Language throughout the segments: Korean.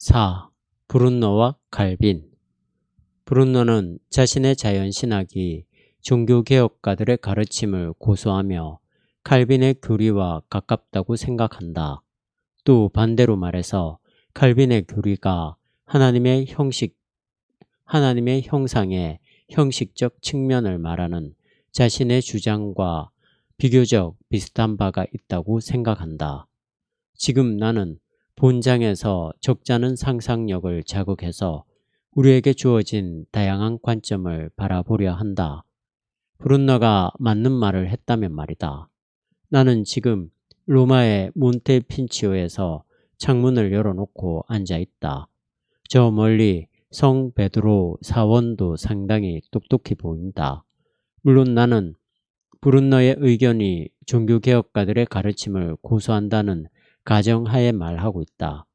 4. 브룬노와 칼빈. 브룬노는 자신의 자연신학이 종교개혁가들의 가르침을 고수하며 칼빈의 교리와 가깝다고 생각한다. 또 반대로 말해서 칼빈의 교리가 하나님의 형상의 형식적 측면을 말하는 자신의 주장과 비교적 비슷한 바가 있다고 생각한다. 지금 나는 본장에서 적잖은 상상력을 자극해서 우리에게 주어진 다양한 관점을 바라보려 한다. 브룬너가 맞는 말을 했다면 말이다. 나는 지금 로마의 몬테핀치오에서 창문을 열어놓고 앉아있다. 저 멀리 성 베드로 사원도 상당히 똑똑히 보인다. 물론 나는 브룬너의 의견이 종교개혁가들의 가르침을 고수한다는 가정하에 말하고 있다.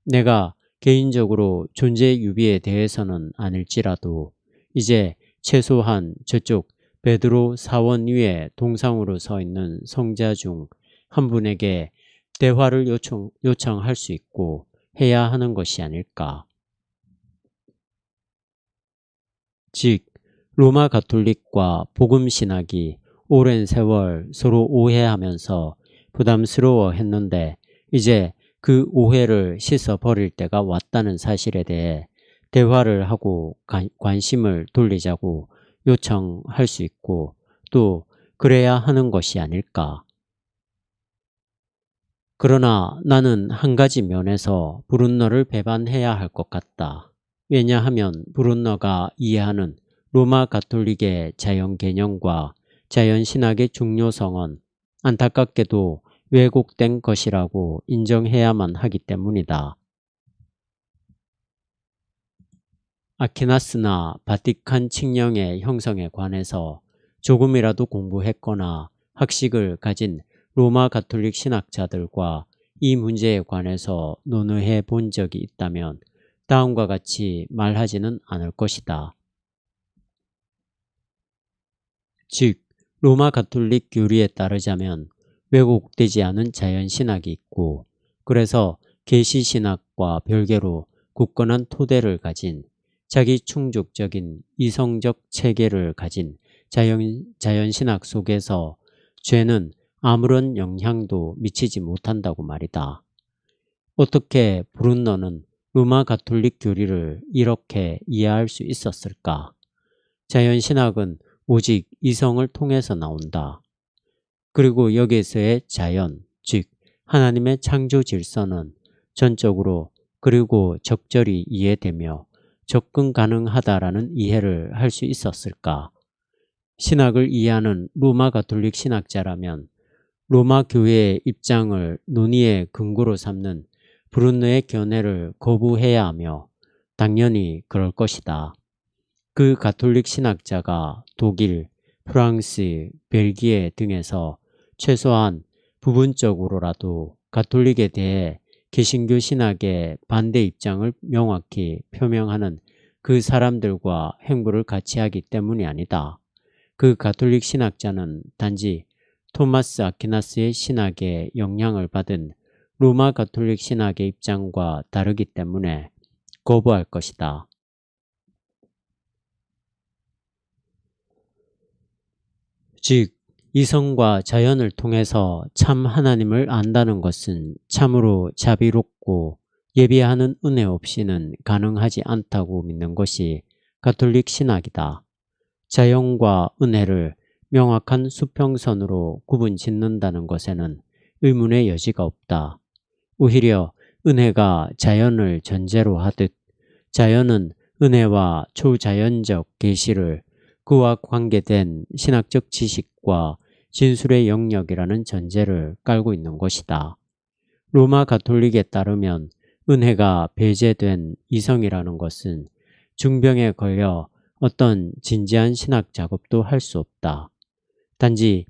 내가 개인적으로 존재 유비에 대해서는 아닐지라도 이제 최소한 저쪽 베드로 사원 위에 동상으로 서 있는 성자 중 한 분에게 대화를 요청할 수 있고 해야 하는 것이 아닐까. 즉 로마 가톨릭과 복음 신학이 오랜 세월 서로 오해하면서 부담스러워 했는데 이제 그 오해를 씻어버릴 때가 왔다는 사실에 대해 대화를 하고 관심을 돌리자고 요청할 수 있고 또 그래야 하는 것이 아닐까. 그러나 나는 한 가지 면에서 브룬너를 배반해야 할 것 같다. 왜냐하면 브룬너가 이해하는 로마 가톨릭의 자연 개념과 자연 신학의 중요성은 안타깝게도 왜곡된 것이라고 인정해야만 하기 때문이다. 아퀴나스나 바티칸 칙령의 형성에 관해서 조금이라도 공부했거나 학식을 가진 로마 가톨릭 신학자들과 이 문제에 관해서 논의해 본 적이 있다면 다음과 같이 말하지는 않을 것이다. 즉, 로마 가톨릭 교리에 따르자면 왜곡되지 않은 자연신학이 있고 그래서 계시신학과 별개로 굳건한 토대를 가진 자기 충족적인 이성적 체계를 가진 자연신학 속에서 죄는 아무런 영향도 미치지 못한다고 말이다. 어떻게 브룬너는 로마 가톨릭 교리를 이렇게 이해할 수 있었을까? 자연신학은 오직 이성을 통해서 나온다. 그리고 여기에서의 자연, 즉 하나님의 창조 질서는 전적으로 그리고 적절히 이해되며 접근 가능하다라는 이해를 할 수 있었을까? 신학을 이해하는 로마 가톨릭 신학자라면 로마 교회의 입장을 논의의 근거로 삼는 브룬너의 견해를 거부해야 하며 당연히 그럴 것이다. 그 가톨릭 신학자가 독일, 프랑스, 벨기에 등에서 최소한 부분적으로라도 가톨릭에 대해 개신교 신학의 반대 입장을 명확히 표명하는 그 사람들과 행보를 같이 하기 때문이 아니다. 그 가톨릭 신학자는 단지 토마스 아퀴나스의 신학에 영향을 받은 로마 가톨릭 신학의 입장과 다르기 때문에 거부할 것이다. 즉 이성과 자연을 통해서 참 하나님을 안다는 것은 참으로 자비롭고 예비하는 은혜 없이는 가능하지 않다고 믿는 것이 가톨릭 신학이다. 자연과 은혜를 명확한 수평선으로 구분짓는다는 것에는 의문의 여지가 없다. 오히려 은혜가 자연을 전제로 하듯 자연은 은혜와 초자연적 계시를 그와 관계된 신학적 지식과 진술의 영역이라는 전제를 깔고 있는 것이다. 로마 가톨릭에 따르면 은혜가 배제된 이성이라는 것은 중병에 걸려 어떤 진지한 신학 작업도 할 수 없다. 단지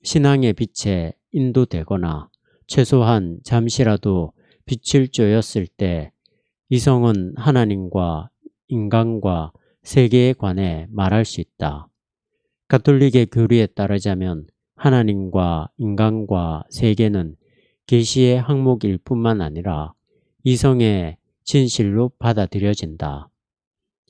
신앙의 빛에 인도되거나 최소한 잠시라도 빛을 쬐었을 때 이성은 하나님과 인간과 세계에 관해 말할 수 있다. 가톨릭의 교리에 따르자면 하나님과 인간과 세계는 계시의 항목일 뿐만 아니라 이성의 진실로 받아들여진다.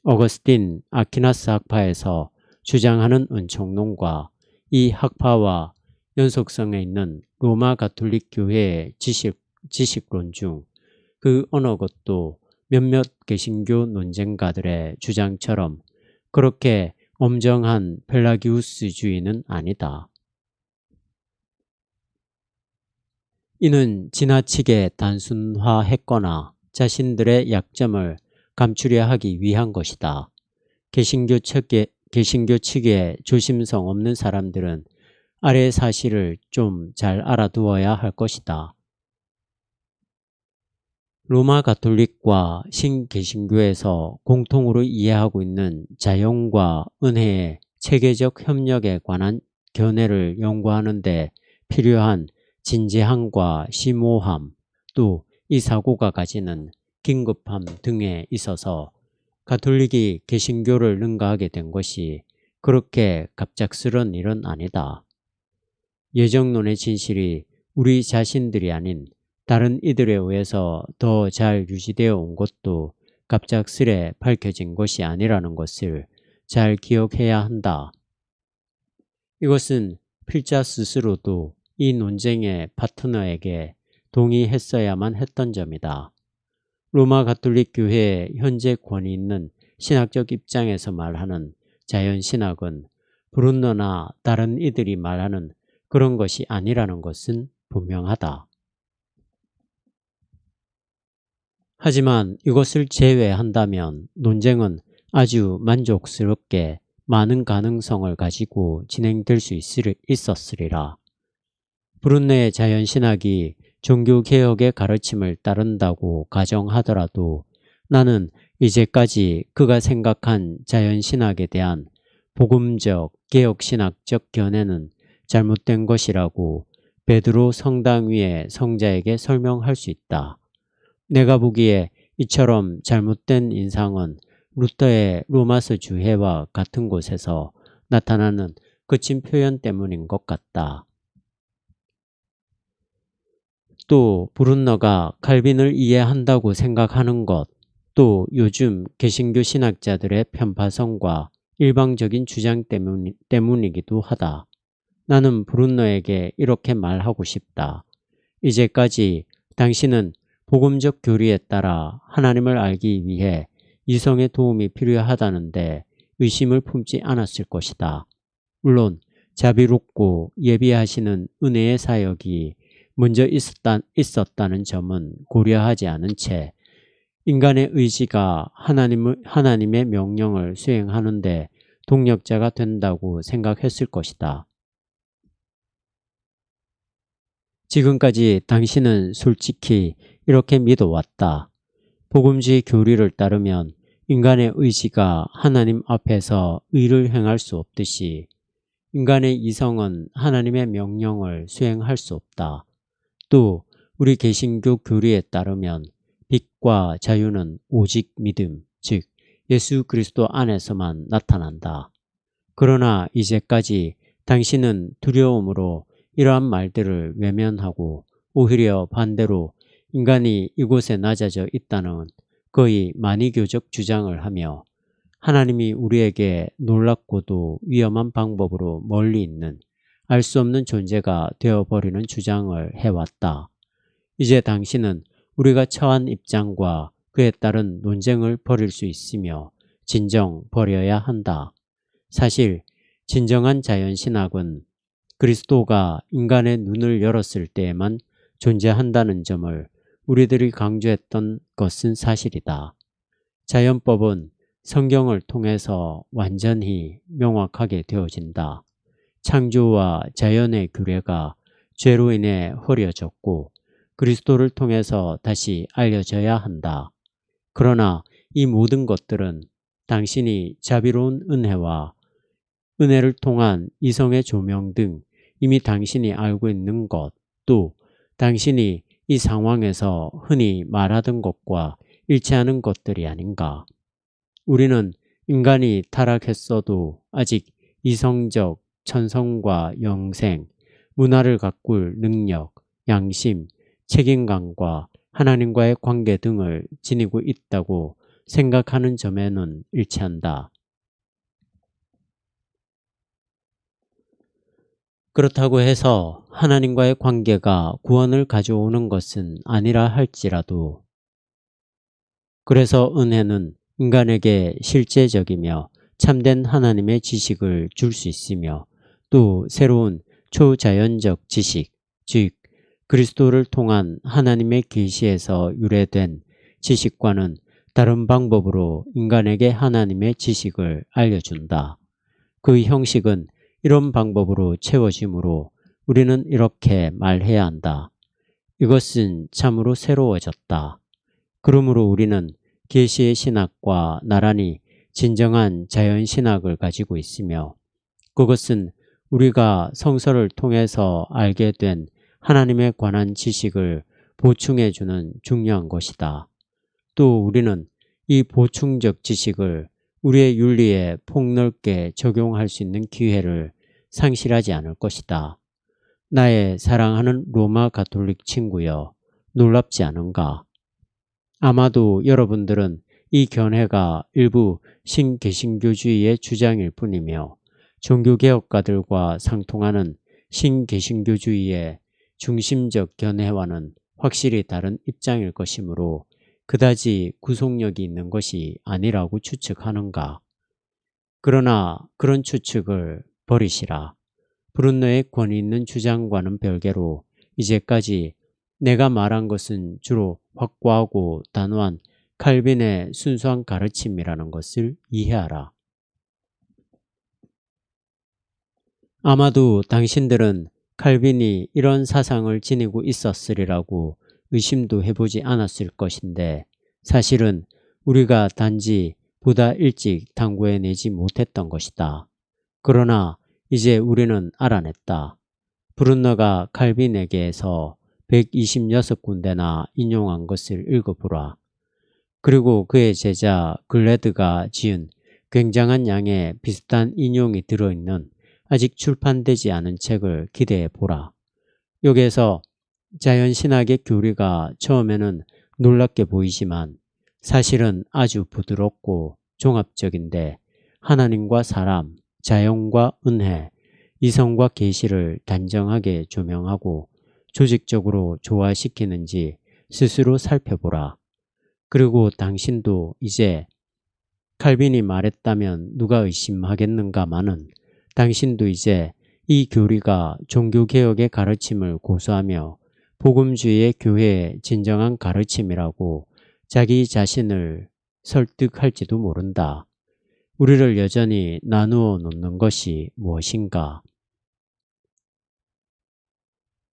어거스틴 아퀴나스 학파에서 주장하는 은총론과 이 학파와 연속성에 있는 로마 가톨릭 교회의 지식론 중 그 어느 것도 몇몇 개신교 논쟁가들의 주장처럼 그렇게 엄정한 펠라기우스주의는 아니다. 이는 지나치게 단순화했거나 자신들의 약점을 감추려 하기 위한 것이다. 개신교 측의 조심성 없는 사람들은 아래의 사실을 좀 잘 알아두어야 할 것이다. 로마 가톨릭과 신개신교에서 공통으로 이해하고 있는 자연과 은혜의 체계적 협력에 관한 견해를 연구하는 데 필요한 진지함과 심오함, 또 이 사고가 가지는 긴급함 등에 있어서 가톨릭이 개신교를 능가하게 된 것이 그렇게 갑작스런 일은 아니다. 예정론의 진실이 우리 자신들이 아닌 다른 이들에 의해서 더 잘 유지되어 온 것도 갑작스레 밝혀진 것이 아니라는 것을 잘 기억해야 한다. 이것은 필자 스스로도 이 논쟁의 파트너에게 동의했어야만 했던 점이다. 로마 가톨릭 교회의 현재 권위 있는 신학적 입장에서 말하는 자연신학은 브룬너나 다른 이들이 말하는 그런 것이 아니라는 것은 분명하다. 하지만 이것을 제외한다면 논쟁은 아주 만족스럽게 많은 가능성을 가지고 진행될 수 있었으리라. 브룬너의 자연신학이 종교개혁의 가르침을 따른다고 가정하더라도 나는 이제까지 그가 생각한 자연신학에 대한 복음적, 개혁신학적 견해는 잘못된 것이라고 베드로 성당 위의 성자에게 설명할 수 있다. 내가 보기에 이처럼 잘못된 인상은 루터의 로마서 주해와 같은 곳에서 나타나는 거친 표현 때문인 것 같다. 또 브룬너가 칼빈을 이해한다고 생각하는 것, 또 요즘 개신교 신학자들의 편파성과 일방적인 주장 때문이기도 하다. 나는 브룬너에게 이렇게 말하고 싶다. 이제까지 당신은 복음적 교리에 따라 하나님을 알기 위해 이성의 도움이 필요하다는데 의심을 품지 않았을 것이다. 물론 자비롭고 예비하시는 은혜의 사역이 먼저 있었다는 점은 고려하지 않은 채 인간의 의지가 하나님의 명령을 수행하는데 동력자가 된다고 생각했을 것이다. 지금까지 당신은 솔직히 이렇게 믿어왔다. 복음주의 교리를 따르면 인간의 의지가 하나님 앞에서 의를 행할 수 없듯이 인간의 이성은 하나님의 명령을 수행할 수 없다. 또 우리 개신교 교리에 따르면 빛과 자유는 오직 믿음, 즉 예수 그리스도 안에서만 나타난다. 그러나 이제까지 당신은 두려움으로 이러한 말들을 외면하고 오히려 반대로 인간이 이곳에 낮아져 있다는 거의 만이교적 주장을 하며 하나님이 우리에게 놀랍고도 위험한 방법으로 멀리 있는 알 수 없는 존재가 되어버리는 주장을 해왔다. 이제 당신은 우리가 처한 입장과 그에 따른 논쟁을 벌일 수 있으며 진정 버려야 한다. 사실 진정한 자연신학은 그리스도가 인간의 눈을 열었을 때에만 존재한다는 점을 우리들이 강조했던 것은 사실이다. 자연법은 성경을 통해서 완전히 명확하게 되어진다. 창조와 자연의 규례가 죄로 인해 흐려졌고 그리스도를 통해서 다시 알려져야 한다. 그러나 이 모든 것들은 당신이 자비로운 은혜를 통한 이성의 조명 등 이미 당신이 알고 있는 것, 또 당신이 이 상황에서 흔히 말하던 것과 일치하는 것들이 아닌가. 우리는 인간이 타락했어도 아직 이성적 천성과 영생, 문화를 가꿀 능력, 양심, 책임감과 하나님과의 관계 등을 지니고 있다고 생각하는 점에는 일치한다. 그렇다고 해서 하나님과의 관계가 구원을 가져오는 것은 아니라 할지라도, 그래서 은혜는 인간에게 실제적이며 참된 하나님의 지식을 줄 수 있으며, 또 새로운 초자연적 지식, 즉 그리스도를 통한 하나님의 계시에서 유래된 지식과는 다른 방법으로 인간에게 하나님의 지식을 알려준다. 그 형식은 이런 방법으로 채워지므로 우리는 이렇게 말해야 한다. 이것은 참으로 새로워졌다. 그러므로 우리는 계시의 신학과 나란히 진정한 자연신학을 가지고 있으며, 그것은 우리가 성서를 통해서 알게 된 하나님에 관한 지식을 보충해주는 중요한 것이다. 또 우리는 이 보충적 지식을 우리의 윤리에 폭넓게 적용할 수 있는 기회를 상실하지 않을 것이다. 나의 사랑하는 로마 가톨릭 친구여, 놀랍지 않은가? 아마도 여러분들은 이 견해가 일부 신개신교주의의 주장일 뿐이며, 종교개혁가들과 상통하는 신개신교주의의 중심적 견해와는 확실히 다른 입장일 것이므로 그다지 구속력이 있는 것이 아니라고 추측하는가? 그러나 그런 추측을 버리시라. 브룬너의 권위 있는 주장과는 별개로 이제까지 내가 말한 것은 주로 확고하고 단호한 칼빈의 순수한 가르침이라는 것을 이해하라. 아마도 당신들은 칼빈이 이런 사상을 지니고 있었으리라고 의심도 해보지 않았을 것인데, 사실은 우리가 단지 보다 일찍 탐구해내지 못했던 것이다. 그러나 이제 우리는 알아냈다. 브룬너가 칼빈에게서 126군데나 인용한 것을 읽어보라. 그리고 그의 제자 글레드가 지은 굉장한 양의 비슷한 인용이 들어있는 아직 출판되지 않은 책을 기대해 보라. 여기에서 자연신학의 교리가 처음에는 놀랍게 보이지만 사실은 아주 부드럽고 종합적인데, 하나님과 사람, 자연과 은혜, 이성과 계시를 단정하게 조명하고 조직적으로 조화시키는지 스스로 살펴보라. 그리고 당신도 이제 칼빈이 말했다면 누가 의심하겠는가마는, 당신도 이제 이 교리가 종교개혁의 가르침을 고수하며 복음주의의 교회의 진정한 가르침이라고 자기 자신을 설득할지도 모른다. 우리를 여전히 나누어 놓는 것이 무엇인가?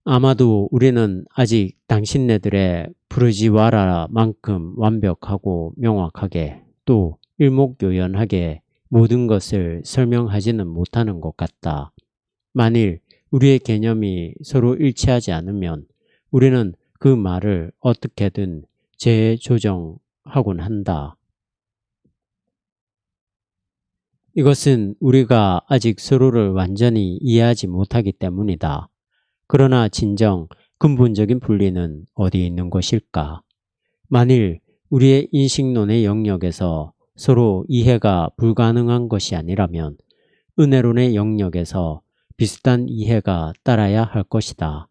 아마도 우리는 아직 당신네들의 프르지와라만큼 완벽하고 명확하게, 또 일목요연하게 모든 것을 설명하지는 못하는 것 같다. 만일 우리의 개념이 서로 일치하지 않으면 우리는 그 말을 어떻게든 재조정하곤 한다. 이것은 우리가 아직 서로를 완전히 이해하지 못하기 때문이다. 그러나 진정 근본적인 분리는 어디에 있는 것일까? 만일 우리의 인식론의 영역에서 서로 이해가 불가능한 것이 아니라면 은혜론의 영역에서 비슷한 이해가 따라야 할 것이다.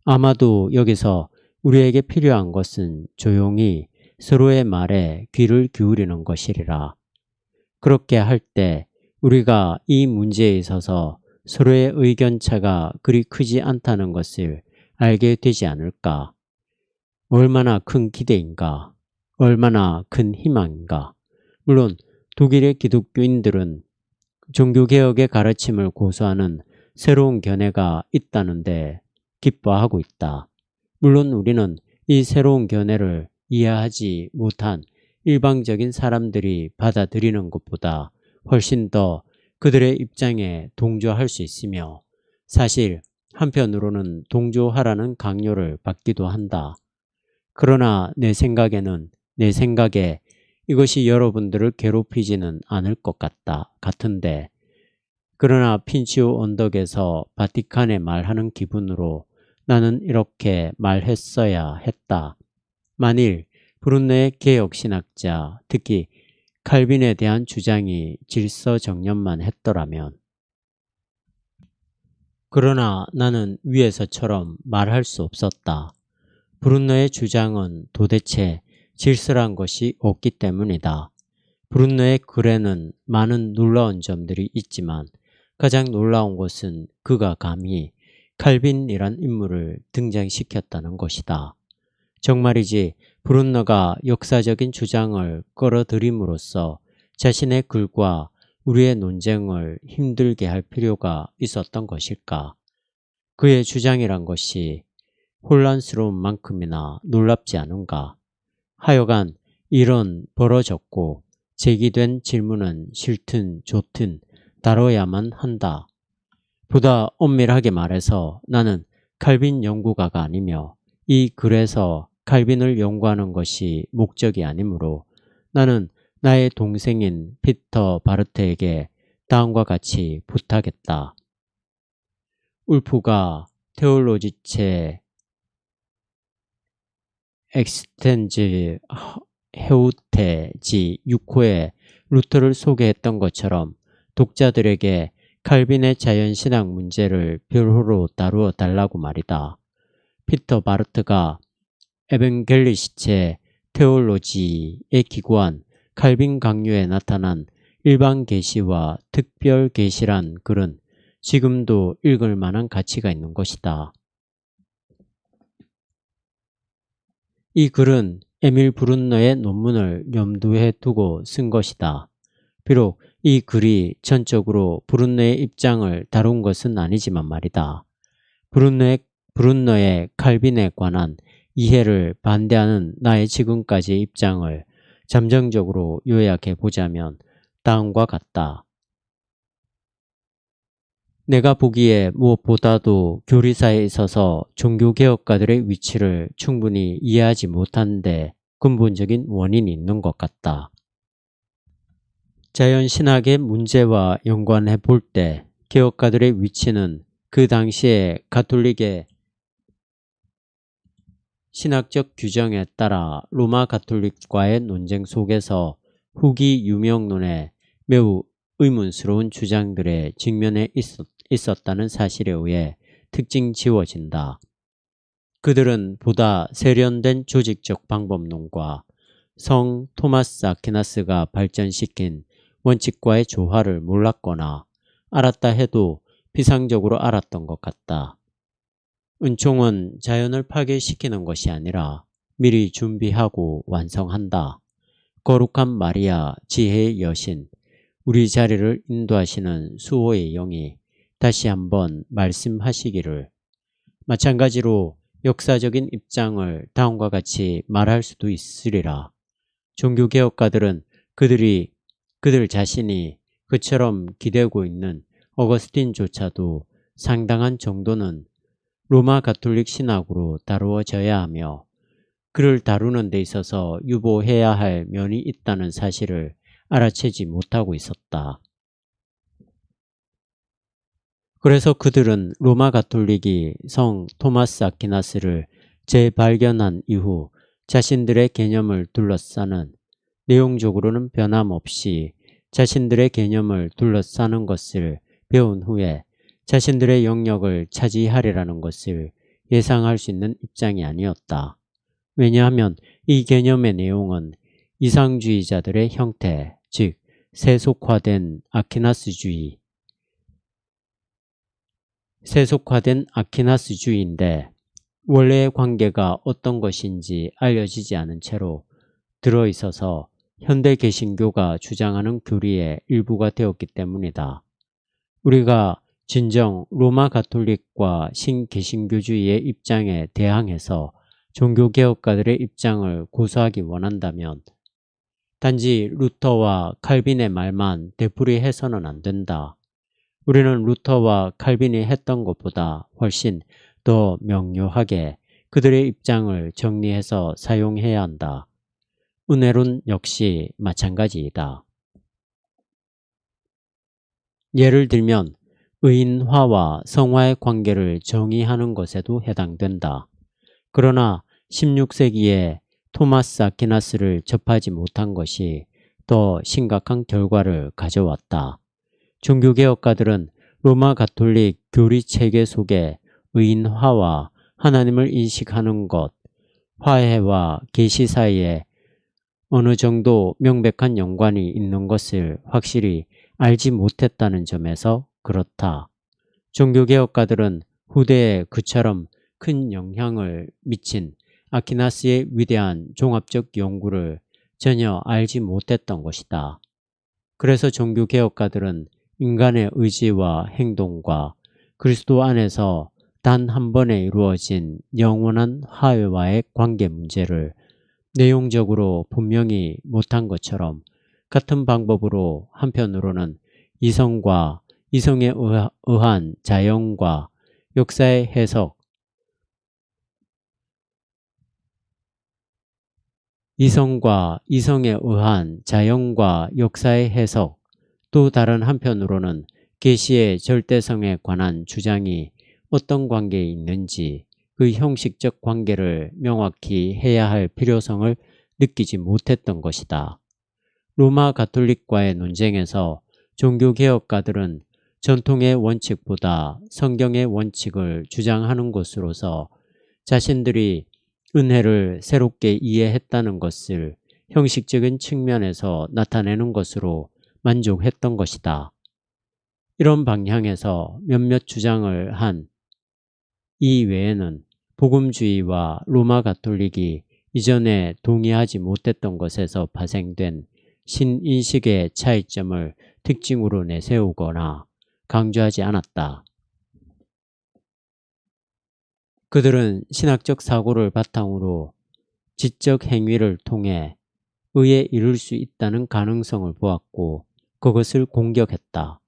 아마도 여기서 우리에게 필요한 것은 조용히 서로의 말에 귀를 기울이는 것이리라. 그렇게 할 때 우리가 이 문제에 있어서 서로의 의견차가 그리 크지 않다는 것을 알게 되지 않을까? 얼마나 큰 기대인가? 얼마나 큰 희망인가? 물론 독일의 기독교인들은 종교개혁의 가르침을 고수하는 새로운 견해가 있다는데 기뻐하고 있다. 물론 우리는 이 새로운 견해를 이해하지 못한 일방적인 사람들이 받아들이는 것보다 훨씬 더 그들의 입장에 동조할 수 있으며, 사실 한편으로는 동조하라는 강요를 받기도 한다. 그러나 내 생각에 이것이 여러분들을 괴롭히지는 않을 것 같은데, 그러나 핀치오 언덕에서 바티칸에 말하는 기분으로 나는 이렇게 말했어야 했다. 만일 브룬너의 개혁신학자, 특히 칼빈에 대한 주장이 질서정연만 했더라면. 그러나 나는 위에서처럼 말할 수 없었다. 브룬너의 주장은 도대체 질서란 것이 없기 때문이다. 브룬너의 글에는 많은 놀라운 점들이 있지만 가장 놀라운 것은 그가 감히 칼빈이란 인물을 등장시켰다는 것이다. 정말이지 브룬너가 역사적인 주장을 끌어들임으로써 자신의 글과 우리의 논쟁을 힘들게 할 필요가 있었던 것일까? 그의 주장이란 것이 혼란스러운 만큼이나 놀랍지 않은가? 하여간 이런 벌어졌고 제기된 질문은 싫든 좋든 다뤄야만 한다. 보다 엄밀하게 말해서 나는 칼빈 연구가가 아니며 이 글에서 칼빈을 연구하는 것이 목적이 아니므로 나는 나의 동생인 피터 바르트에게 다음과 같이 부탁했다. 울프가 테올로지체 엑스텐즈 헤우테지 6호에 루터를 소개했던 것처럼 독자들에게 칼빈의 자연신학 문제를 별호로 다루어 달라고 말이다. 피터 바르트가 에벤겔리시체 테올로지에 기고한 칼빈 강요에 나타난 일반 계시와 특별 계시란 글은 지금도 읽을 만한 가치가 있는 것이다. 이 글은 에밀 브룬너의 논문을 염두에 두고 쓴 것이다. 비록 이 글이 전적으로 브룬너의 입장을 다룬 것은 아니지만 말이다. 브룬너의 칼빈에 관한 이해를 반대하는 나의 지금까지의 입장을 잠정적으로 요약해 보자면 다음과 같다. 내가 보기에 무엇보다도 교리사에 있어서 종교개혁가들의 위치를 충분히 이해하지 못한 데 근본적인 원인이 있는 것 같다. 자연신학의 문제와 연관해 볼 때 개혁가들의 위치는 그 당시에 가톨릭의 신학적 규정에 따라 로마 가톨릭과의 논쟁 속에서 후기 유명론의 매우 의문스러운 주장들에 직면해 있었다는 사실에 의해 특징 지워진다. 그들은 보다 세련된 조직적 방법론과 성 토마스 아퀴나스가 발전시킨 원칙과의 조화를 몰랐거나 알았다 해도 비상적으로 알았던 것 같다. 은총은 자연을 파괴시키는 것이 아니라 미리 준비하고 완성한다. 거룩한 마리아, 지혜의 여신, 우리 자리를 인도하시는 수호의 영이 다시 한번 말씀하시기를. 마찬가지로 역사적인 입장을 다음과 같이 말할 수도 있으리라. 종교개혁가들은 그들 자신이 그처럼 기대고 있는 어거스틴조차도 상당한 정도는 로마 가톨릭 신학으로 다루어져야 하며 그를 다루는 데 있어서 유보해야 할 면이 있다는 사실을 알아채지 못하고 있었다. 그래서 그들은 로마 가톨릭이 성 토마스 아퀴나스를 재발견한 이후 자신들의 개념을 둘러싸는, 내용적으로는 변함없이 자신들의 개념을 둘러싸는 것을 배운 후에 자신들의 영역을 차지하리라는 것을 예상할 수 있는 입장이 아니었다. 왜냐하면 이 개념의 내용은 이상주의자들의 형태, 즉 세속화된 아퀴나스주의인데 원래의 관계가 어떤 것인지 알려지지 않은 채로 들어있어서 현대 개신교가 주장하는 교리의 일부가 되었기 때문이다. 우리가 진정 로마 가톨릭과 신개신교주의의 입장에 대항해서 종교개혁가들의 입장을 고수하기 원한다면 단지 루터와 칼빈의 말만 되풀이해서는 안 된다. 우리는 루터와 칼빈이 했던 것보다 훨씬 더 명료하게 그들의 입장을 정리해서 사용해야 한다. 은혜론 역시 마찬가지이다. 예를 들면 의인화와 성화의 관계를 정의하는 것에도 해당된다. 그러나 16세기에 토마스 아퀴나스를 접하지 못한 것이 더 심각한 결과를 가져왔다. 종교개혁가들은 로마 가톨릭 교리 체계 속에 의인화와 하나님을 인식하는 것, 화해와 계시 사이에 어느 정도 명백한 연관이 있는 것을 확실히 알지 못했다는 점에서 그렇다. 종교개혁가들은 후대에 그처럼 큰 영향을 미친 아퀴나스의 위대한 종합적 연구를 전혀 알지 못했던 것이다. 그래서 종교개혁가들은 인간의 의지와 행동과 그리스도 안에서 단 한 번에 이루어진 영원한 화해와의 관계 문제를 내용적으로 분명히 못한 것처럼 같은 방법으로 한편으로는 이성과 이성에 의한 자연과 역사의 해석, 이성과 이성에 의한 자연과 역사의 해석, 또 다른 한편으로는 계시의 절대성에 관한 주장이 어떤 관계에 있는지 그 형식적 관계를 명확히 해야 할 필요성을 느끼지 못했던 것이다. 로마 가톨릭과의 논쟁에서 종교개혁가들은 전통의 원칙보다 성경의 원칙을 주장하는 것으로서 자신들이 은혜를 새롭게 이해했다는 것을 형식적인 측면에서 나타내는 것으로 만족했던 것이다. 이런 방향에서 몇몇 주장을 한 이 외에는 복음주의와 로마 가톨릭이 이전에 동의하지 못했던 것에서 파생된 신인식의 차이점을 특징으로 내세우거나 강조하지 않았다. 그들은 신학적 사고를 바탕으로 지적 행위를 통해 의에 이를 수 있다는 가능성을 보았고 그것을 공격했다.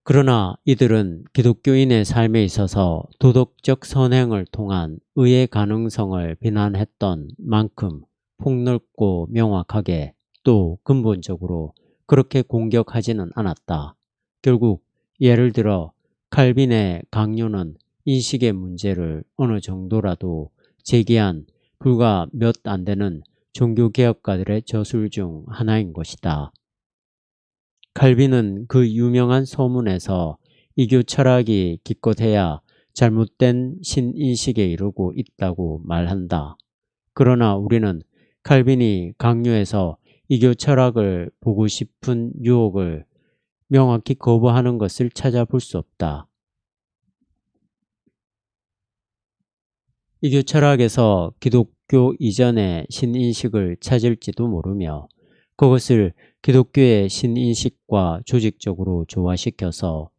그러나 이들은 기독교인의 삶에 있어서 도덕적 선행을 통한 의의 가능성을 비난했던 만큼 폭넓고 명확하게 또 근본적으로 그렇게 공격하지는 않았다. 결국 예를 들어 칼빈의 강요는 인식의 문제를 어느 정도라도 제기한 불과 몇 안 되는 종교개혁가들의 저술 중 하나인 것이다. 칼빈은 그 유명한 서문에서 이교 철학이 기껏해야 잘못된 신인식에 이르고 있다고 말한다. 그러나 우리는 칼빈이 강요해서 이교 철학을 보고 싶은 유혹을 명확히 거부하는 것을 찾아볼 수 없다. 이교 철학에서 기독교 이전의 신인식을 찾을지도 모르며 그것을 기독교의 신인식과 조직적으로 조화시켜서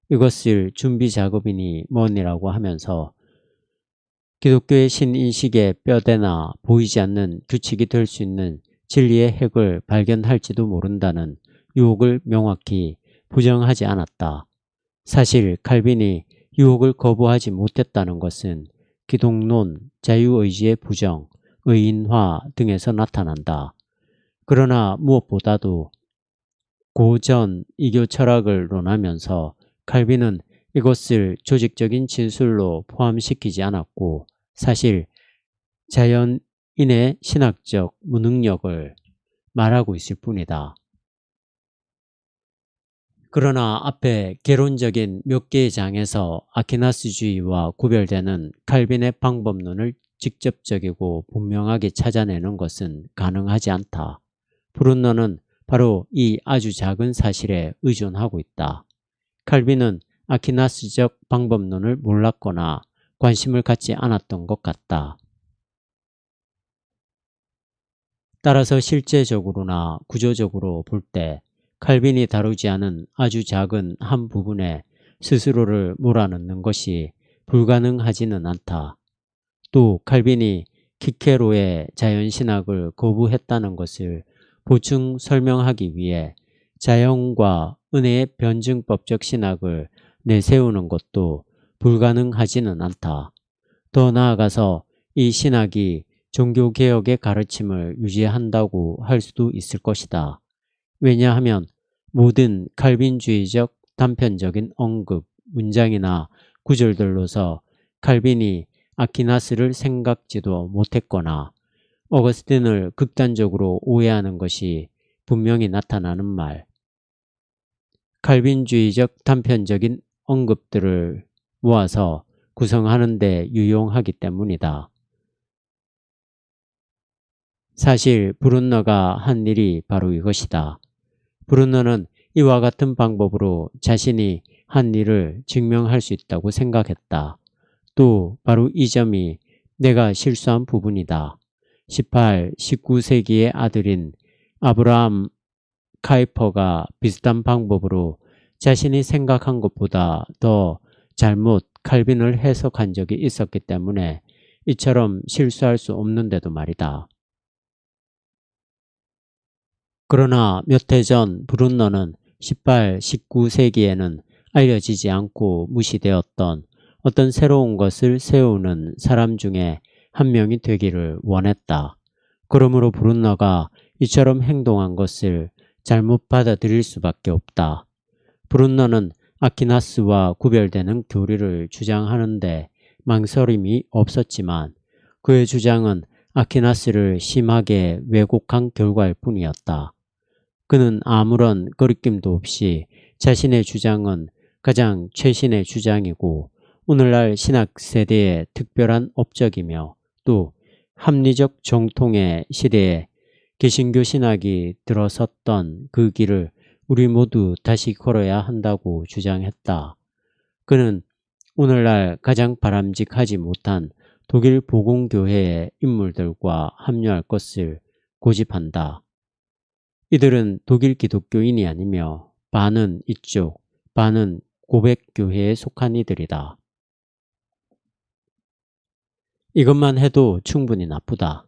이것을 준비 작업이니 뭐니라고 하면서 기독교의 신인식의 뼈대나 보이지 않는 규칙이 될 수 있는 진리의 핵을 발견할지도 모른다는 유혹을 명확히 부정하지 않았다. 사실 칼빈이 유혹을 거부하지 못했다는 것은 기독론, 자유의지의 부정, 의인화 등에서 나타난다. 그러나 무엇보다도 고전 이교 철학을 논하면서 칼빈은 이것을 조직적인 진술로 포함시키지 않았고 사실 자연인의 신학적 무능력을 말하고 있을 뿐이다. 그러나 앞에 개론적인 몇 개의 장에서 아퀴나스주의와 구별되는 칼빈의 방법론을 직접적이고 분명하게 찾아내는 것은 가능하지 않다. 브룬너는 바로 이 아주 작은 사실에 의존하고 있다. 칼빈은 아퀴나스적 방법론을 몰랐거나 관심을 갖지 않았던 것 같다. 따라서 실제적으로나 구조적으로 볼 때 칼빈이 다루지 않은 아주 작은 한 부분에 스스로를 몰아넣는 것이 불가능하지는 않다. 또 칼빈이 키케로의 자연신학을 거부했다는 것을 보충 설명하기 위해 자연과 은혜의 변증법적 신학을 내세우는 것도 불가능하지는 않다. 더 나아가서 이 신학이 종교개혁의 가르침을 유지한다고 할 수도 있을 것이다. 왜냐하면 모든 칼빈주의적 단편적인 언급, 문장이나 구절들로서 칼빈이 아퀴나스를 생각지도 못했거나 어거스틴을 극단적으로 오해하는 것이 분명히 나타나는 말. 칼빈주의적 단편적인 언급들을 모아서 구성하는 데 유용하기 때문이다. 사실 브룬너가 한 일이 바로 이것이다. 브룬너는 이와 같은 방법으로 자신이 한 일을 증명할 수 있다고 생각했다. 또 바로 이 점이 내가 실수한 부분이다. 18, 19세기의 아들인 아브라함 카이퍼가 비슷한 방법으로 자신이 생각한 것보다 더 잘못 칼빈을 해석한 적이 있었기 때문에 이처럼 실수할 수 없는데도 말이다. 그러나 몇 해 전 브룬너는 18, 19세기에는 알려지지 않고 무시되었던 어떤 새로운 것을 세우는 사람 중에 한 명이 되기를 원했다. 그러므로 브룬너가 이처럼 행동한 것을 잘못 받아들일 수밖에 없다. 브룬너는 아퀴나스와 구별되는 교리를 주장하는데 망설임이 없었지만 그의 주장은 아퀴나스를 심하게 왜곡한 결과일 뿐이었다. 그는 아무런 거리낌도 없이 자신의 주장은 가장 최신의 주장이고 오늘날 신학 세대의 특별한 업적이며 또 합리적 정통의 시대에 개신교 신학이 들어섰던 그 길을 우리 모두 다시 걸어야 한다고 주장했다. 그는 오늘날 가장 바람직하지 못한 독일 복음교회의 인물들과 합류할 것을 고집한다. 이들은 독일 기독교인이 아니며 반은 이쪽, 반은 고백교회에 속한 이들이다. 이것만 해도 충분히 나쁘다.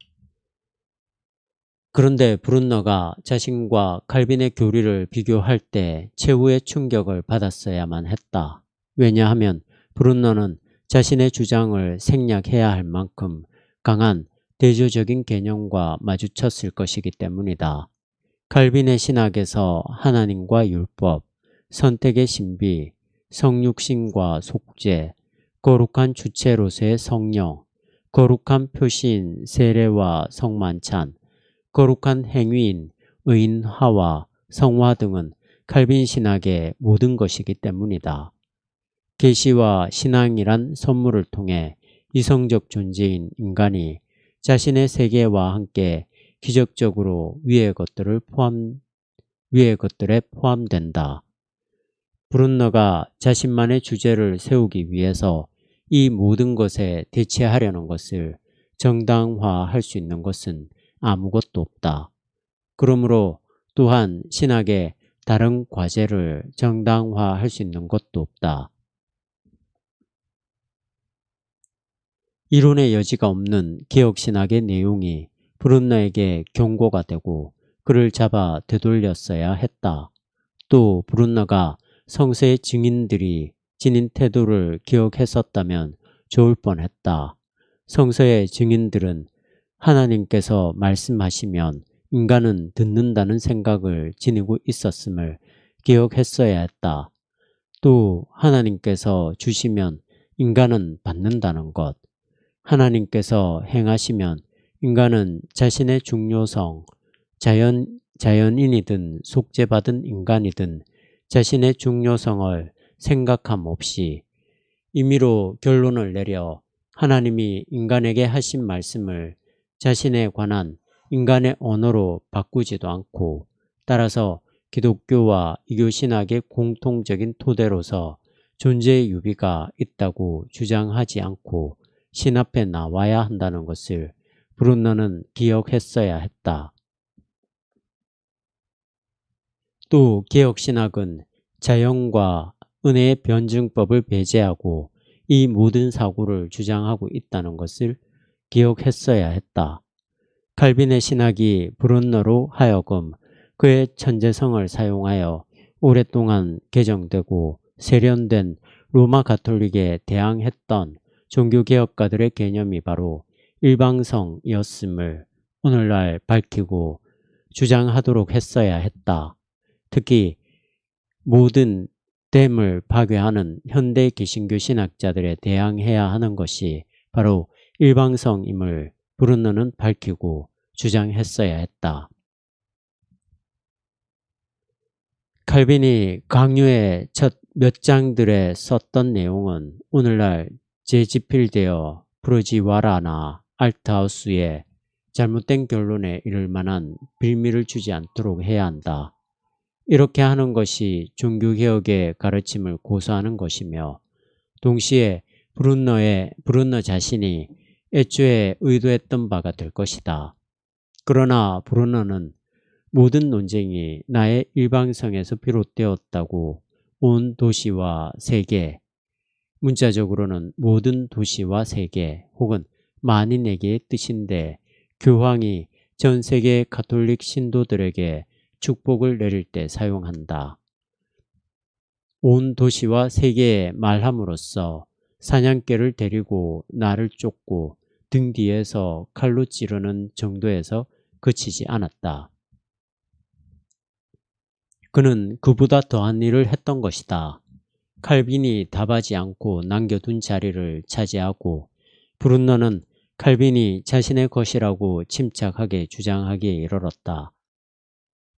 그런데 브룬너가 자신과 칼빈의 교리를 비교할 때 최후의 충격을 받았어야만 했다. 왜냐하면 브룬너는 자신의 주장을 생략해야 할 만큼 강한 대조적인 개념과 마주쳤을 것이기 때문이다. 칼빈의 신학에서 하나님과 율법, 선택의 신비, 성육신과 속죄, 거룩한 주체로서의 성령, 거룩한 표시인 세례와 성만찬, 거룩한 행위인 의인화와 성화 등은 칼빈 신학의 모든 것이기 때문이다. 계시와 신앙이란 선물을 통해 이성적 존재인 인간이 자신의 세계와 함께 기적적으로 위의 것들에 포함된다. 브룬너가 자신만의 주제를 세우기 위해서 이 모든 것에 대체하려는 것을 정당화할 수 있는 것은 아무것도 없다. 그러므로 또한 신학의 다른 과제를 정당화할 수 있는 것도 없다. 이론의 여지가 없는 개혁신학의 내용이 브룬너에게 경고가 되고 그를 잡아 되돌렸어야 했다. 또 브룬너가 성서의 증인들이 지닌 태도를 기억했었다면 좋을 뻔했다. 성서의 증인들은 하나님께서 말씀하시면 인간은 듣는다는 생각을 지니고 있었음을 기억했어야 했다. 또 하나님께서 주시면 인간은 받는다는 것, 하나님께서 행하시면 인간은 자신의 중요성, 자연인이든 속죄받은 인간이든 자신의 중요성을 생각함 없이 임의로 결론을 내려 하나님이 인간에게 하신 말씀을 자신에 관한 인간의 언어로 바꾸지도 않고 따라서 기독교와 이교신학의 공통적인 토대로서 존재의 유비가 있다고 주장하지 않고 신 앞에 나와야 한다는 것을 브룬너는 기억했어야 했다. 또 개혁신학은 자연과 은혜의 변증법을 배제하고 이 모든 사고를 주장하고 있다는 것을 기억했어야 했다. 칼빈의 신학이 브룬너로 하여금 그의 천재성을 사용하여 오랫동안 개정되고 세련된 로마 가톨릭에 대항했던 종교개혁가들의 개념이 바로 일방성이었음을 오늘날 밝히고 주장하도록 했어야 했다. 특히 모든 댐을 파괴하는 현대 개신교 신학자들에 대항해야 하는 것이 바로 일방성임을 브룬너는 밝히고 주장했어야 했다. 칼빈이 강요의 첫 몇 장들에 썼던 내용은 오늘날 재집필되어 프로지와라나 알트하우스에 잘못된 결론에 이를 만한 빌미를 주지 않도록 해야 한다. 이렇게 하는 것이 종교개혁의 가르침을 고수하는 것이며 동시에 브룬너 자신이 애초에 의도했던 바가 될 것이다. 그러나 브룬너는 모든 논쟁이 나의 일방성에서 비롯되었다고 온 도시와 세계, 문자적으로는 모든 도시와 세계 혹은 만인에게의 뜻인데 교황이 전 세계 가톨릭 신도들에게 축복을 내릴 때 사용한다. 온 도시와 세계에 말함으로써 사냥개를 데리고 나를 쫓고 등 뒤에서 칼로 찌르는 정도에서 그치지 않았다. 그는 그보다 더한 일을 했던 것이다. 칼빈이 답하지 않고 남겨둔 자리를 차지하고 브룬너는 칼빈이 자신의 것이라고 침착하게 주장하기에 이르렀다.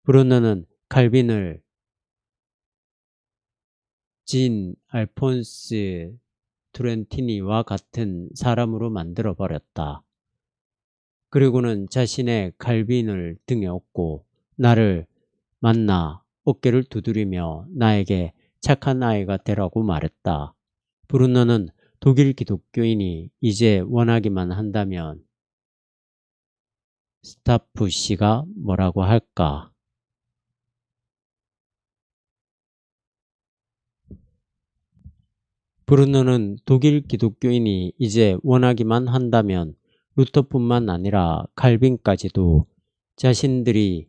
브룬너는 칼빈을 진 알폰스 트렌티니와 같은 사람으로 만들어 버렸다. 그리고는 자신의 칼빈을 등에 업고 나를 만나 어깨를 두드리며 나에게 착한 아이가 되라고 말했다. 브룬너는 독일 기독교인이 이제 원하기만 한다면 스타프 씨가 뭐라고 할까? 브룬너는 독일 기독교인이 이제 원하기만 한다면 루터뿐만 아니라 칼빈까지도 자신들을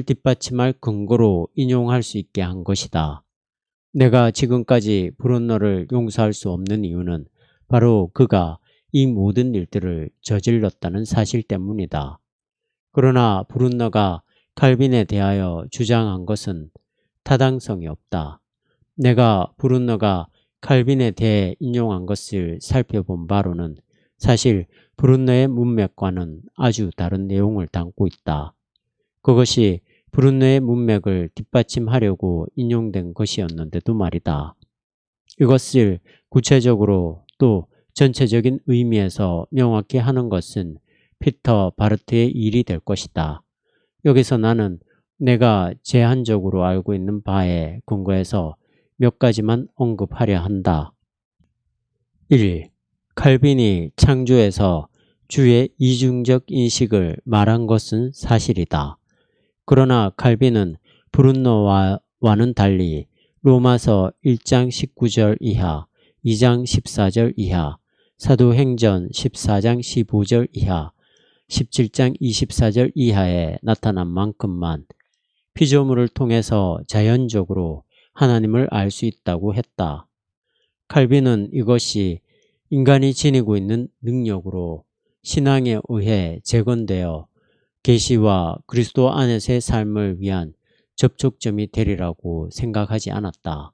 뒷받침할 근거로 인용할 수 있게 한 것이다. 내가 지금까지 브룬너를 용서할 수 없는 이유는 바로 그가 이 모든 일들을 저질렀다는 사실 때문이다. 그러나 브룬너가 칼빈에 대하여 주장한 것은 타당성이 없다. 내가 브룬너가 칼빈에 대해 인용한 것을 살펴본 바로는 사실 브룬너의 문맥과는 아주 다른 내용을 담고 있다. 그것이 브룬너의 문맥을 뒷받침하려고 인용된 것이었는데도 말이다. 이것을 구체적으로 또 전체적인 의미에서 명확히 하는 것은 피터 바르트의 일이 될 것이다. 여기서 나는 내가 제한적으로 알고 있는 바에 근거해서 몇 가지만 언급하려 한다. 1. 칼빈이 창조에서 주의 이중적 인식을 말한 것은 사실이다. 그러나 칼빈은 브룬너와는 달리 로마서 1장 19절 이하, 2장 14절 이하, 사도행전 14장 15절 이하, 17장 24절 이하에 나타난 만큼만 피조물을 통해서 자연적으로 하나님을 알 수 있다고 했다. 칼빈은 이것이 인간이 지니고 있는 능력으로 신앙에 의해 재건되어 계시와 그리스도 안에서의 삶을 위한 접촉점이 되리라고 생각하지 않았다.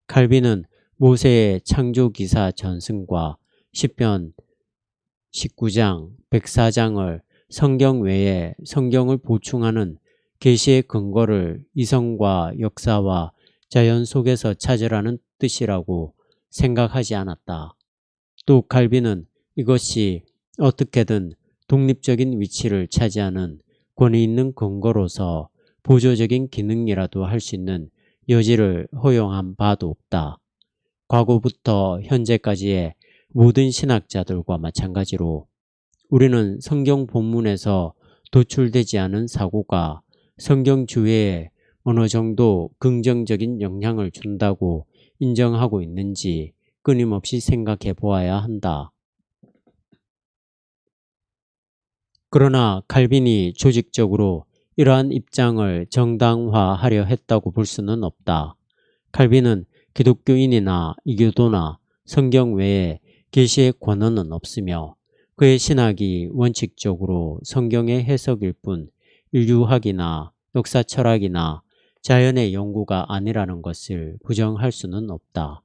칼빈은 모세의 창조기사 전승과 시편 19장, 104장을 성경 외에 성경을 보충하는 계시의 근거를 이성과 역사와 자연 속에서 찾으라는 뜻이라고 생각하지 않았다. 또 칼빈은 이것이 어떻게든 독립적인 위치를 차지하는 권위 있는 근거로서 보조적인 기능이라도 할 수 있는 여지를 허용한 바도 없다. 과거부터 현재까지의 모든 신학자들과 마찬가지로 우리는 성경 본문에서 도출되지 않은 사고가 성경 주위에 어느 정도 긍정적인 영향을 준다고 인정하고 있는지 끊임없이 생각해 보아야 한다. 그러나 칼빈이 조직적으로 이러한 입장을 정당화하려 했다고 볼 수는 없다. 칼빈은 기독교인이나 이교도나 성경 외에 계시의 권한은 없으며 그의 신학이 원칙적으로 성경의 해석일 뿐 인류학이나 역사 철학이나 자연의 연구가 아니라는 것을 부정할 수는 없다.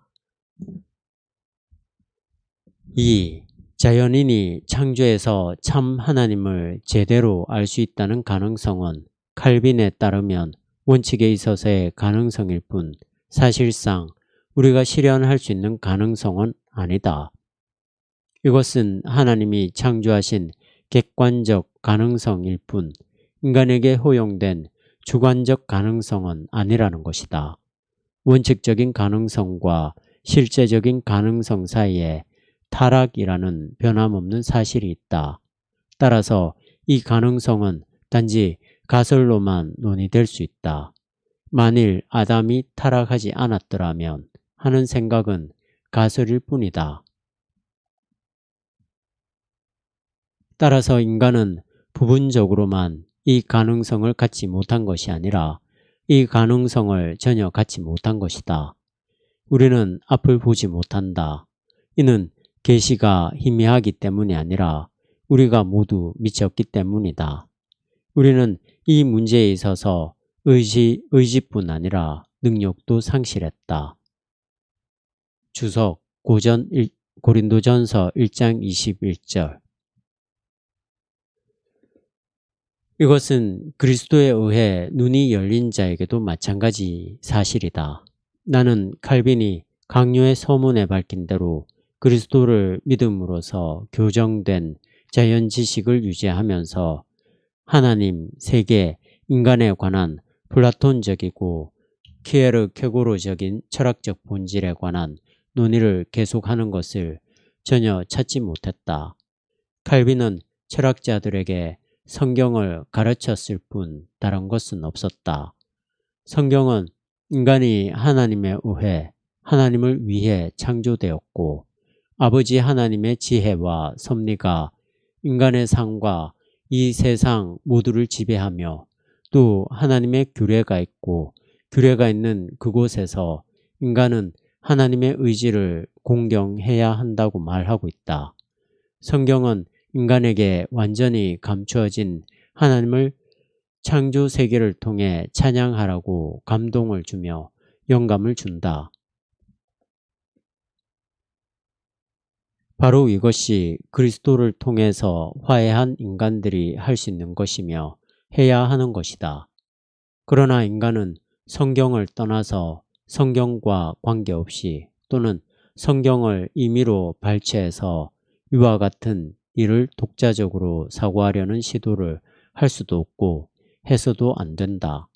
2. 자연인이 창조에서 참 하나님을 제대로 알 수 있다는 가능성은 칼빈에 따르면 원칙에 있어서의 가능성일 뿐 사실상 우리가 실현할 수 있는 가능성은 아니다. 이것은 하나님이 창조하신 객관적 가능성일 뿐 인간에게 허용된 주관적 가능성은 아니라는 것이다. 원칙적인 가능성과 실제적인 가능성 사이에 타락이라는 변함없는 사실이 있다. 따라서 이 가능성은 단지 가설로만 논의될 수 있다. 만일 아담이 타락하지 않았더라면 하는 생각은 가설일 뿐이다. 따라서 인간은 부분적으로만 이 가능성을 갖지 못한 것이 아니라 이 가능성을 전혀 갖지 못한 것이다. 우리는 앞을 보지 못한다. 이는 계시가 희미하기 때문이 아니라 우리가 모두 미쳤기 때문이다. 우리는 이 문제에 있어서 의지뿐 아니라 능력도 상실했다. 주석 고린도전서 1장 21절. 이것은 그리스도에 의해 눈이 열린 자에게도 마찬가지 사실이다. 나는 칼빈이 강요의 서문에 밝힌 대로 그리스도를 믿음으로써 교정된 자연 지식을 유지하면서 하나님, 세계, 인간에 관한 플라톤적이고 키에르케고르적인 철학적 본질에 관한 논의를 계속하는 것을 전혀 찾지 못했다. 칼빈은 철학자들에게 성경을 가르쳤을 뿐 다른 것은 없었다. 성경은 인간이 하나님에 의해 하나님을 위해 창조되었고 아버지 하나님의 지혜와 섭리가 인간의 삶과 이 세상 모두를 지배하며 또 하나님의 규례가 있고 규례가 있는 그곳에서 인간은 하나님의 의지를 공경해야 한다고 말하고 있다. 성경은 인간에게 완전히 감추어진 하나님을 창조 세계를 통해 찬양하라고 감동을 주며 영감을 준다. 바로 이것이 그리스도를 통해서 화해한 인간들이 할 수 있는 것이며 해야 하는 것이다. 그러나 인간은 성경을 떠나서 성경과 관계없이 또는 성경을 임의로 발췌해서 이와 같은 일을 독자적으로 사고하려는 시도를 할 수도 없고 해서도 안 된다.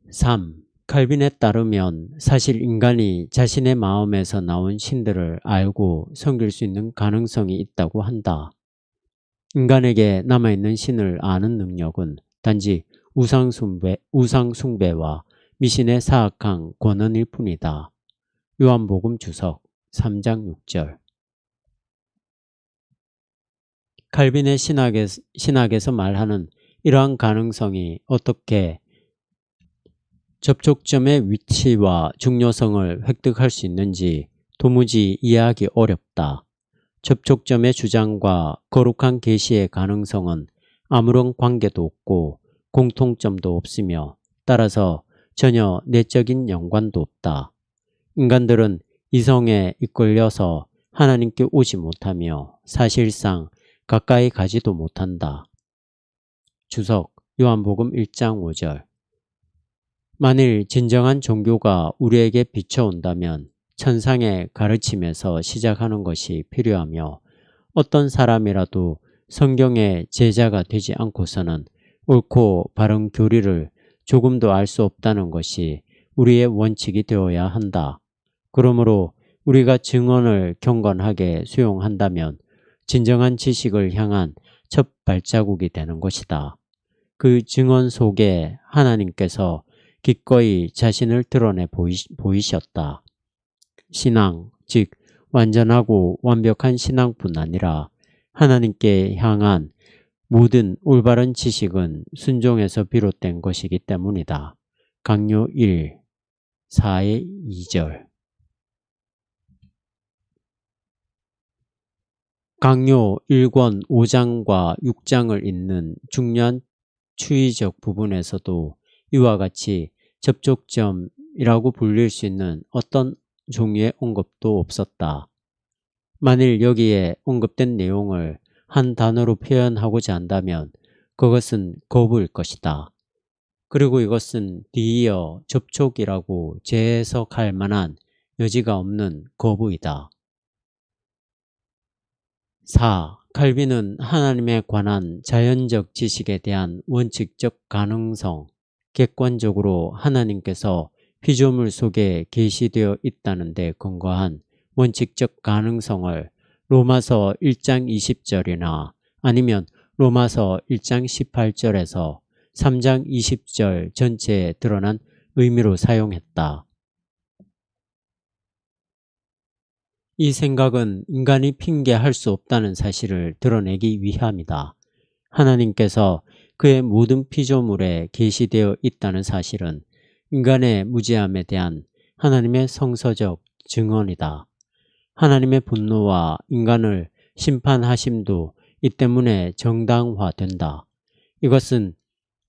3. 칼빈에 따르면 사실 인간이 자신의 마음에서 나온 신들을 알고 섬길 수 있는 가능성이 있다고 한다. 인간에게 남아있는 신을 아는 능력은 단지 우상숭배와 미신의 사악한 권한일 뿐이다. 요한복음 주석 3장 6절. 칼빈의 신학에서 말하는 이러한 가능성이 어떻게 접촉점의 위치와 중요성을 획득할 수 있는지 도무지 이해하기 어렵다. 접촉점의 주장과 거룩한 계시의 가능성은 아무런 관계도 없고 공통점도 없으며 따라서 전혀 내적인 연관도 없다. 인간들은 이성에 이끌려서 하나님께 오지 못하며 사실상 가까이 가지도 못한다. 주석 요한복음 1장 5절. 만일 진정한 종교가 우리에게 비춰온다면 천상의 가르침에서 시작하는 것이 필요하며 어떤 사람이라도 성경의 제자가 되지 않고서는 옳고 바른 교리를 조금도 알 수 없다는 것이 우리의 원칙이 되어야 한다. 그러므로 우리가 증언을 경건하게 수용한다면 진정한 지식을 향한 첫 발자국이 되는 것이다. 그 증언 속에 하나님께서 기꺼이 자신을 드러내 보이셨다. 신앙, 즉 완전하고 완벽한 신앙뿐 아니라 하나님께 향한 모든 올바른 지식은 순종에서 비롯된 것이기 때문이다. 강요 1, 4의 2절. 강요 1권 5장과 6장을 잇는 중요한 추이적 부분에서도 이와 같이 접촉점이라고 불릴 수 있는 어떤 종류의 언급도 없었다. 만일 여기에 언급된 내용을 한 단어로 표현하고자 한다면 그것은 거부일 것이다. 그리고 이것은 뒤이어 접촉이라고 재해석할 만한 여지가 없는 거부이다. 4. 칼빈은 하나님에 관한 자연적 지식에 대한 원칙적 가능성, 객관적으로 하나님께서 피조물 속에 계시되어 있다는 데 근거한 원칙적 가능성을 로마서 1장 20절이나 아니면 로마서 1장 18절에서 3장 20절 전체에 드러난 의미로 사용했다. 이 생각은 인간이 핑계할 수 없다는 사실을 드러내기 위함이다. 하나님께서 그의 모든 피조물에 계시되어 있다는 사실은 인간의 무지함에 대한 하나님의 성서적 증언이다. 하나님의 분노와 인간을 심판하심도 이 때문에 정당화된다. 이것은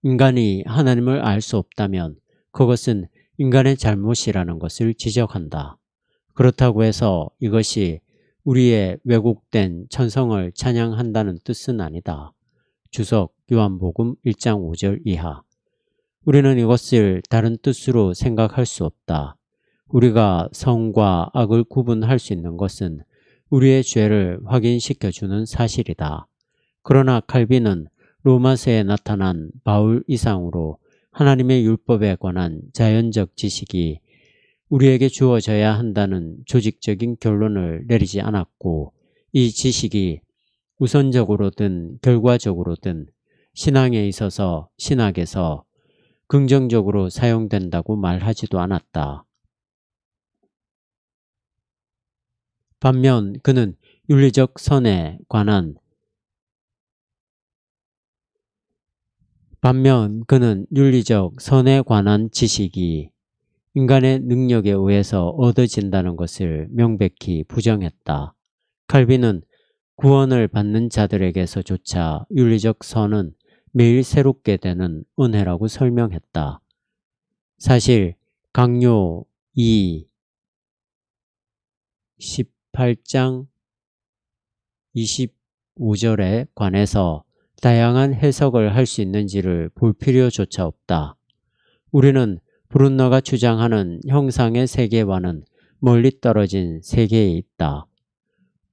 인간이 하나님을 알 수 없다면 그것은 인간의 잘못이라는 것을 지적한다. 그렇다고 해서 이것이 우리의 왜곡된 천성을 찬양한다는 뜻은 아니다. 주석 요한복음 1장 5절 이하. 우리는 이것을 다른 뜻으로 생각할 수 없다. 우리가 성과 악을 구분할 수 있는 것은 우리의 죄를 확인시켜주는 사실이다. 그러나 칼빈은 로마서에 나타난 바울 이상으로 하나님의 율법에 관한 자연적 지식이 우리에게 주어져야 한다는 조직적인 결론을 내리지 않았고, 이 지식이 우선적으로든 결과적으로든 신앙에 있어서 신학에서 긍정적으로 사용된다고 말하지도 않았다. 반면 그는 윤리적 선에 관한 지식이 인간의 능력에 의해서 얻어진다는 것을 명백히 부정했다. 칼빈은 구원을 받는 자들에게서조차 윤리적 선은 매일 새롭게 되는 은혜라고 설명했다. 사실 강요 2 18장 25절에 관해서 다양한 해석을 할 수 있는지를 볼 필요조차 없다. 우리는 브룬너가 주장하는 형상의 세계와는 멀리 떨어진 세계에 있다.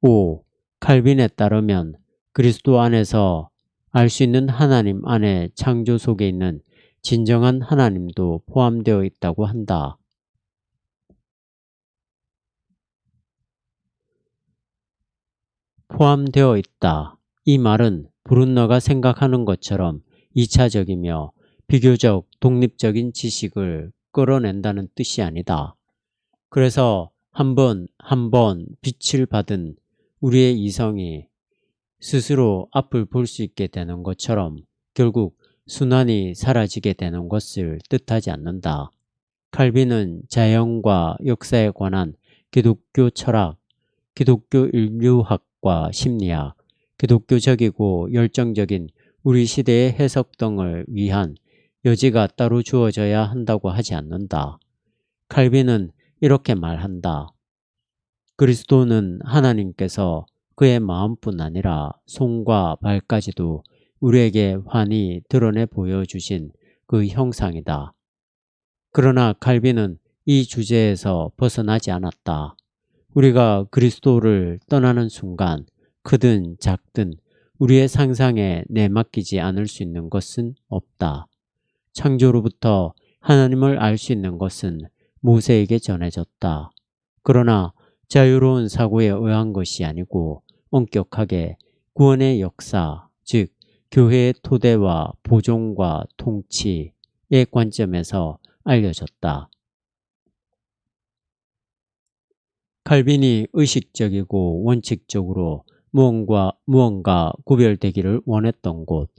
5. 칼빈에 따르면 그리스도 안에서 알 수 있는 하나님 안에 창조 속에 있는 진정한 하나님도 포함되어 있다고 한다. 포함되어 있다. 이 말은 브룬너가 생각하는 것처럼 2차적이며 비교적 독립적인 지식을 끌어낸다는 뜻이 아니다. 그래서 한 번 빛을 받은 우리의 이성이 스스로 앞을 볼 수 있게 되는 것처럼 결국 순환이 사라지게 되는 것을 뜻하지 않는다. 칼빈은 자연과 역사에 관한 기독교 철학, 기독교 인류학과 심리학, 기독교적이고 열정적인 우리 시대의 해석 등을 위한 여지가 따로 주어져야 한다고 하지 않는다. 칼빈은 이렇게 말한다. 그리스도는 하나님께서 그의 마음뿐 아니라 손과 발까지도 우리에게 환히 드러내 보여주신 그 형상이다. 그러나 칼빈은 이 주제에서 벗어나지 않았다. 우리가 그리스도를 떠나는 순간 크든 작든 우리의 상상에 내맡기지 않을 수 있는 것은 없다. 창조로부터 하나님을 알 수 있는 것은 모세에게 전해졌다. 그러나 자유로운 사고에 의한 것이 아니고 엄격하게 구원의 역사, 즉 교회의 토대와 보존과 통치의 관점에서 알려졌다. 칼빈이 의식적이고 원칙적으로 무언가 구별되기를 원했던 곳,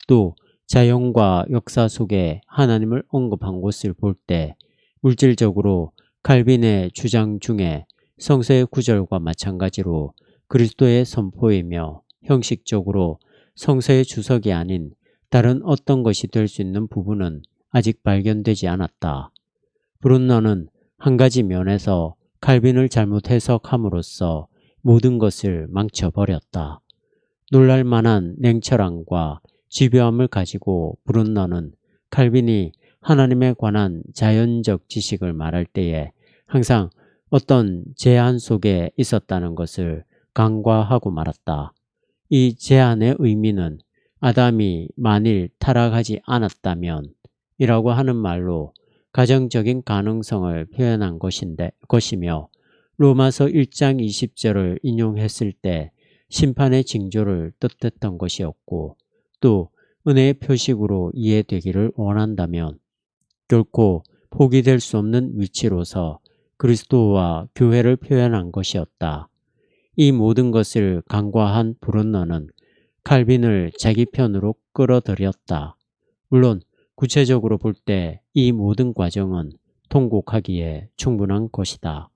또 자연과 역사 속에 하나님을 언급한 곳을 볼 때 물질적으로 칼빈의 주장 중에 성서의 구절과 마찬가지로 그리스도의 선포이며 형식적으로 성서의 주석이 아닌 다른 어떤 것이 될 수 있는 부분은 아직 발견되지 않았다. 브룬너는 한 가지 면에서 칼빈을 잘못 해석함으로써 모든 것을 망쳐버렸다. 놀랄만한 냉철함과 집요함을 가지고 브룬너는 칼빈이 하나님에 관한 자연적 지식을 말할 때에 항상 어떤 제한 속에 있었다는 것을 간과하고 말았다. 이 제한의 의미는 아담이 만일 타락하지 않았다면 이라고 하는 말로 가정적인 가능성을 표현한 것이며 로마서 1장 20절을 인용했을 때 심판의 징조를 뜻했던 것이었고 또 은혜의 표식으로 이해되기를 원한다면 결코 포기될 수 없는 위치로서 그리스도와 교회를 표현한 것이었다. 이 모든 것을 간과한 브룬너는 칼빈을 자기 편으로 끌어들였다. 물론 구체적으로 볼 때 이 모든 과정은 통곡하기에 충분한 것이다.